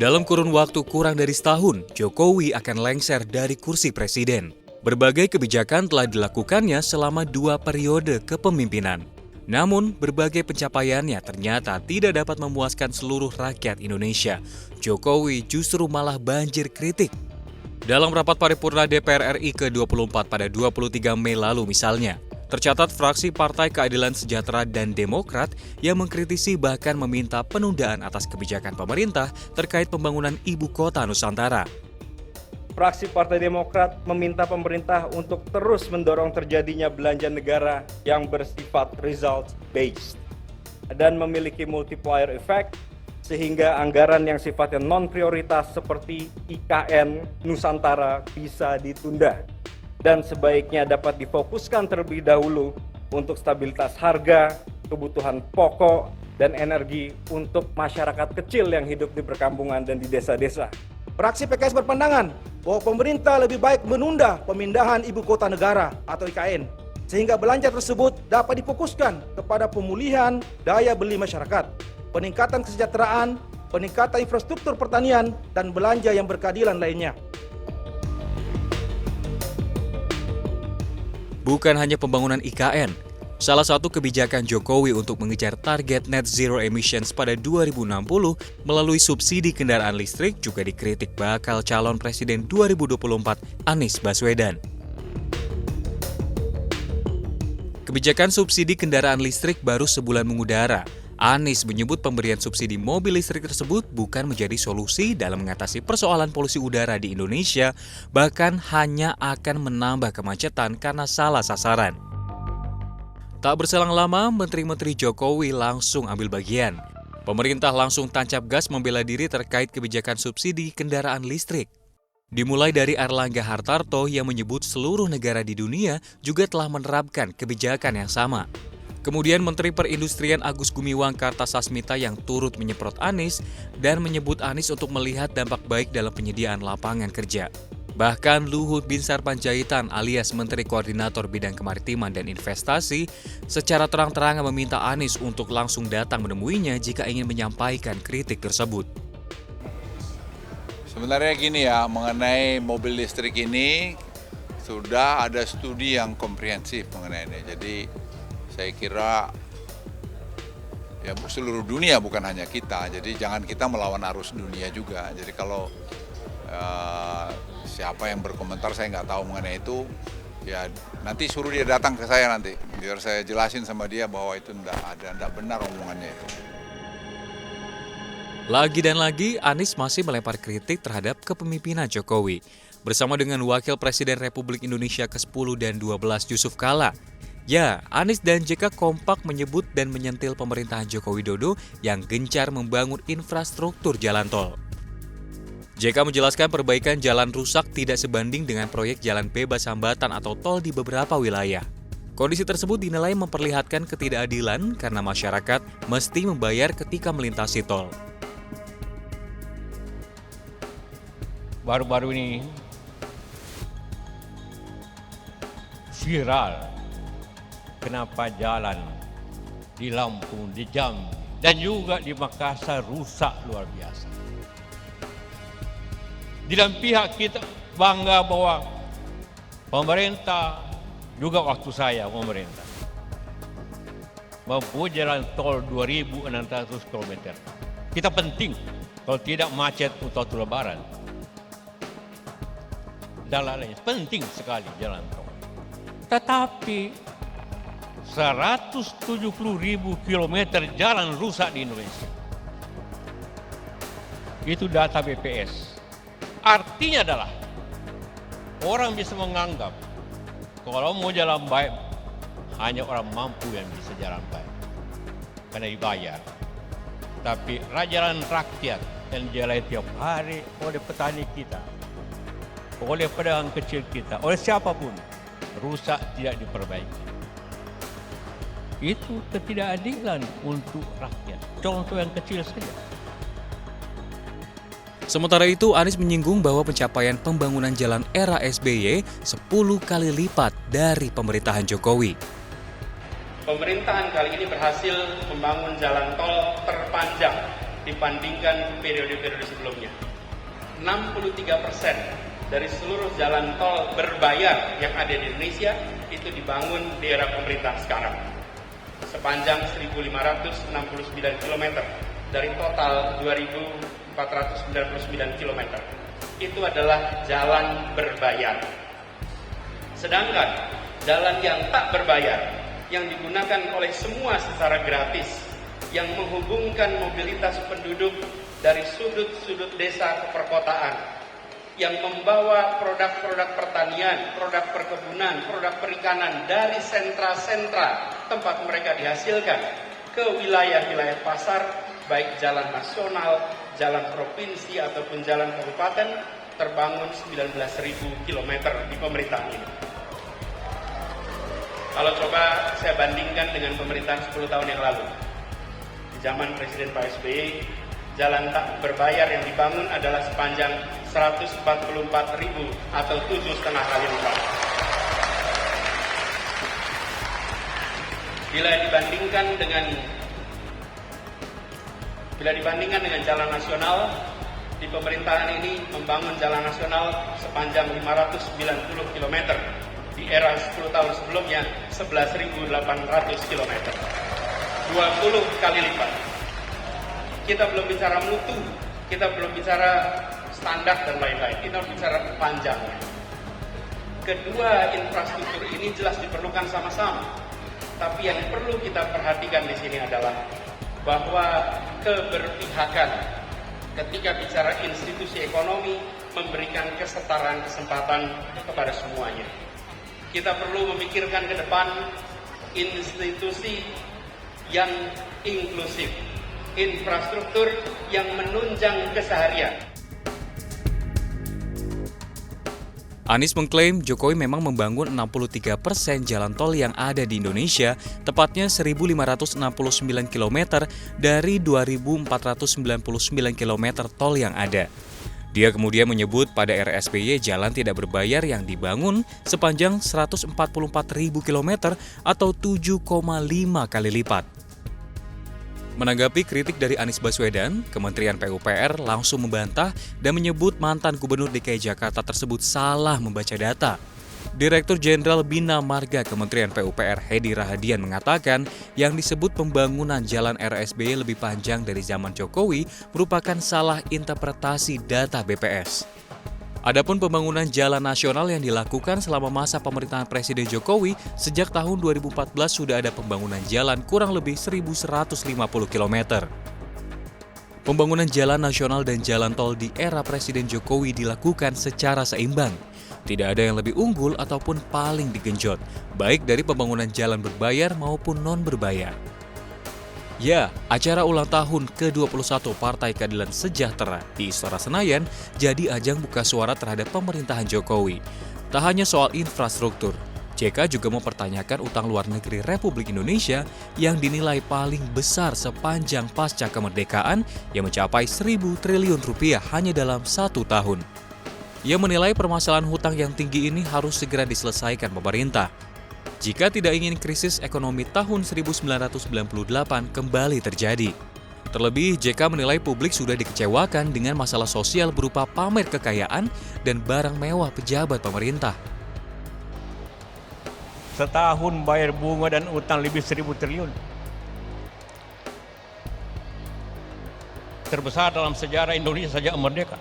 Dalam kurun waktu kurang dari setahun, Jokowi akan lengser dari kursi presiden. Berbagai kebijakan telah dilakukannya selama 2 periode kepemimpinan. Namun, berbagai pencapaiannya ternyata tidak dapat memuaskan seluruh rakyat Indonesia. Jokowi justru malah banjir kritik. Dalam rapat paripurna DPR RI ke-24 pada 23 Mei lalu misalnya, tercatat fraksi Partai Keadilan Sejahtera dan Demokrat yang mengkritisi bahkan meminta penundaan atas kebijakan pemerintah terkait pembangunan ibu kota Nusantara. Fraksi Partai Demokrat meminta pemerintah untuk terus mendorong terjadinya belanja negara yang bersifat result-based dan memiliki multiplier effect sehingga anggaran yang sifatnya non-prioritas seperti IKN Nusantara bisa ditunda dan sebaiknya dapat difokuskan terlebih dahulu untuk stabilitas harga, kebutuhan pokok, dan energi untuk masyarakat kecil yang hidup di perkampungan dan di desa-desa. Fraksi PKS berpandangan bahwa pemerintah lebih baik menunda pemindahan ibu kota negara atau IKN, sehingga belanja tersebut dapat difokuskan kepada pemulihan daya beli masyarakat, peningkatan kesejahteraan, peningkatan infrastruktur pertanian, dan belanja yang berkeadilan lainnya. Bukan hanya pembangunan IKN, salah satu kebijakan Jokowi untuk mengejar target net zero emissions pada 2060 melalui subsidi kendaraan listrik juga dikritik bakal calon presiden 2024 Anies Baswedan. Kebijakan subsidi kendaraan listrik baru sebulan mengudara. Anies menyebut pemberian subsidi mobil listrik tersebut bukan menjadi solusi dalam mengatasi persoalan polusi udara di Indonesia, bahkan hanya akan menambah kemacetan karena salah sasaran. Tak berselang lama, Menteri-Menteri Jokowi langsung ambil bagian. Pemerintah langsung tancap gas membela diri terkait kebijakan subsidi kendaraan listrik. Dimulai dari Airlangga Hartarto yang menyebut seluruh negara di dunia juga telah menerapkan kebijakan yang sama. Kemudian Menteri Perindustrian Agus Gumiwang Kartasasmita yang turut menyemprot Anies dan menyebut Anies untuk melihat dampak baik dalam penyediaan lapangan kerja. Bahkan Luhut Binsar Panjaitan alias Menteri Koordinator Bidang Kemaritiman dan Investasi secara terang-terangan meminta Anies untuk langsung datang menemuinya jika ingin menyampaikan kritik tersebut. Sebenarnya gini ya, mengenai mobil listrik ini sudah ada studi yang komprehensif mengenai ini. Jadi saya kira ya seluruh dunia bukan hanya kita, jadi jangan kita melawan arus dunia juga. Jadi kalau siapa yang berkomentar saya nggak tahu mengenai itu, ya nanti suruh dia datang ke saya nanti, biar saya jelasin sama dia bahwa itu enggak benar omongannya itu. Lagi dan lagi, Anies masih melempar kritik terhadap kepemimpinan Jokowi. Bersama dengan Wakil Presiden Republik Indonesia ke-10 dan 12 Yusuf Kala. Ya, Anies dan JK kompak menyebut dan menyentil pemerintahan Joko Widodo yang gencar membangun infrastruktur jalan tol. JK menjelaskan perbaikan jalan rusak tidak sebanding dengan proyek jalan bebas hambatan atau tol di beberapa wilayah. Kondisi tersebut dinilai memperlihatkan ketidakadilan karena masyarakat mesti membayar ketika melintasi tol. Baru-baru ini viral kenapa jalan di Lampung, di Jambi, dan juga di Makassar rusak luar biasa. Di dalam pihak kita bangga bahwa pemerintah, juga waktu saya pemerintah, mempunyai jalan tol 2.600 km. Kita penting, kalau tidak macet untuk Lebaran. Dan lain-lain, penting sekali jalan tol. Tetapi 170.000 kilometer jalan rusak di Indonesia. Itu data BPS. Artinya adalah orang bisa menganggap kalau mau jalan baik hanya orang mampu yang bisa jalan baik karena dibayar. Tapi jalan rakyat yang jalan tiap hari oleh petani kita, oleh pedagang kecil kita, oleh siapapun, rusak tidak diperbaiki. Itu ketidakadilan untuk rakyat. Contoh yang kecil saja. Sementara itu, Anies menyinggung bahwa pencapaian pembangunan jalan era SBY 10 kali lipat dari pemerintahan Jokowi. Pemerintahan kali ini berhasil membangun jalan tol terpanjang dibandingkan periode-periode sebelumnya. 63% dari seluruh jalan tol berbayar yang ada di Indonesia itu dibangun di era pemerintah sekarang. Sepanjang 1.569 km dari total 2.499 km. Itu adalah jalan berbayar. Sedangkan jalan yang tak berbayar, yang digunakan oleh semua secara gratis, yang menghubungkan mobilitas penduduk dari sudut-sudut desa ke perkotaan, yang membawa produk-produk pertanian, produk perkebunan, produk perikanan dari sentra-sentra tempat mereka dihasilkan ke wilayah-wilayah pasar, baik jalan nasional, jalan provinsi ataupun jalan kabupaten, terbangun 19.000 km di pemerintahan ini. Kalau coba saya bandingkan dengan pemerintahan 10 tahun yang lalu, di zaman Presiden Pak SBY, jalan tak berbayar yang dibangun adalah sepanjang 144.000 atau 7,5 kali lipat. Bila dibandingkan dengan jalan nasional, di pemerintahan ini membangun jalan nasional sepanjang 590 km. Di era 10 tahun sebelumnya 11.800 km. 20 kali lipat. Kita belum bicara mutu, kita belum bicara standar dan lain-lain, kita bicara panjangnya. Kedua infrastruktur ini jelas diperlukan sama-sama. Tapi yang perlu kita perhatikan di sini adalah bahwa keberpihakan ketika bicara institusi ekonomi memberikan kesetaraan kesempatan kepada semuanya. Kita perlu memikirkan ke depan institusi yang inklusif, infrastruktur yang menunjang keseharian. Anies mengklaim Jokowi memang membangun 63% jalan tol yang ada di Indonesia, tepatnya 1.569 km dari 2.499 km tol yang ada. Dia kemudian menyebut pada era SBY jalan tidak berbayar yang dibangun sepanjang 144.000 km atau 7,5 kali lipat. Menanggapi kritik dari Anies Baswedan, Kementerian PUPR langsung membantah dan menyebut mantan Gubernur DKI Jakarta tersebut salah membaca data. Direktur Jenderal Bina Marga Kementerian PUPR Hedi Rahadian mengatakan yang disebut pembangunan jalan era SBY lebih panjang dari zaman Jokowi merupakan salah interpretasi data BPS. Adapun pembangunan jalan nasional yang dilakukan selama masa pemerintahan Presiden Jokowi, sejak tahun 2014 sudah ada pembangunan jalan kurang lebih 1.150 km. Pembangunan jalan nasional dan jalan tol di era Presiden Jokowi dilakukan secara seimbang. Tidak ada yang lebih unggul ataupun paling digenjot, baik dari pembangunan jalan berbayar maupun non-berbayar. Ya, acara ulang tahun ke-21 Partai Keadilan Sejahtera di Istora Senayan jadi ajang buka suara terhadap pemerintahan Jokowi. Tak hanya soal infrastruktur, JK juga mempertanyakan utang luar negeri Republik Indonesia yang dinilai paling besar sepanjang pasca kemerdekaan yang mencapai 1.000 triliun rupiah hanya dalam 1 tahun. Ia menilai permasalahan hutang yang tinggi ini harus segera diselesaikan pemerintah. Jika tidak ingin krisis ekonomi tahun 1998 kembali terjadi. Terlebih, JK menilai publik sudah dikecewakan dengan masalah sosial berupa pamer kekayaan dan barang mewah pejabat pemerintah. Setahun bayar bunga dan utang lebih 1.000 triliun. Terbesar dalam sejarah Indonesia sejak merdeka.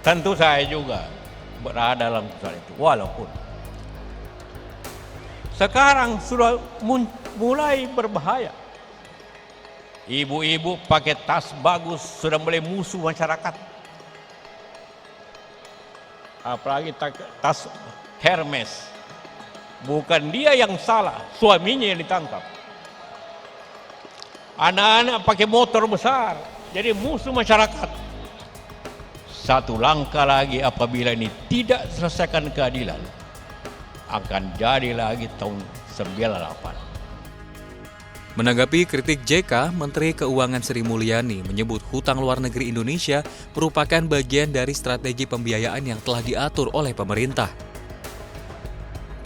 Tentu saya juga berada dalam soal itu, walaupun sekarang sudah mulai berbahaya. Ibu-ibu pakai tas bagus sudah mulai musuh masyarakat. Apalagi tas Hermes. Bukan dia yang salah, suaminya yang ditangkap. Anak-anak pakai motor besar, jadi musuh masyarakat. Satu langkah lagi apabila ini tidak selesaikan keadilan, akan jadi lagi tahun 98. Menanggapi kritik JK, Menteri Keuangan Sri Mulyani menyebut hutang luar negeri Indonesia merupakan bagian dari strategi pembiayaan yang telah diatur oleh pemerintah.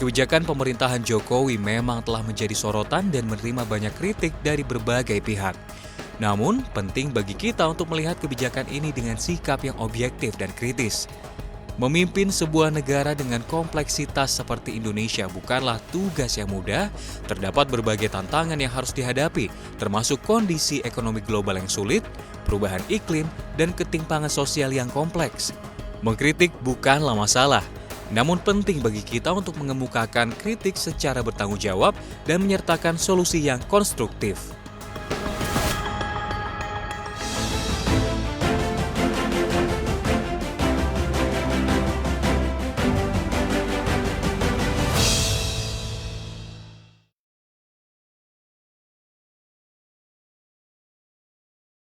Kebijakan pemerintahan Jokowi memang telah menjadi sorotan dan menerima banyak kritik dari berbagai pihak. Namun, penting bagi kita untuk melihat kebijakan ini dengan sikap yang objektif dan kritis. Memimpin sebuah negara dengan kompleksitas seperti Indonesia bukanlah tugas yang mudah. Terdapat berbagai tantangan yang harus dihadapi, termasuk kondisi ekonomi global yang sulit, perubahan iklim, dan ketimpangan sosial yang kompleks. Mengkritik bukanlah masalah, namun penting bagi kita untuk mengemukakan kritik secara bertanggung jawab dan menyertakan solusi yang konstruktif.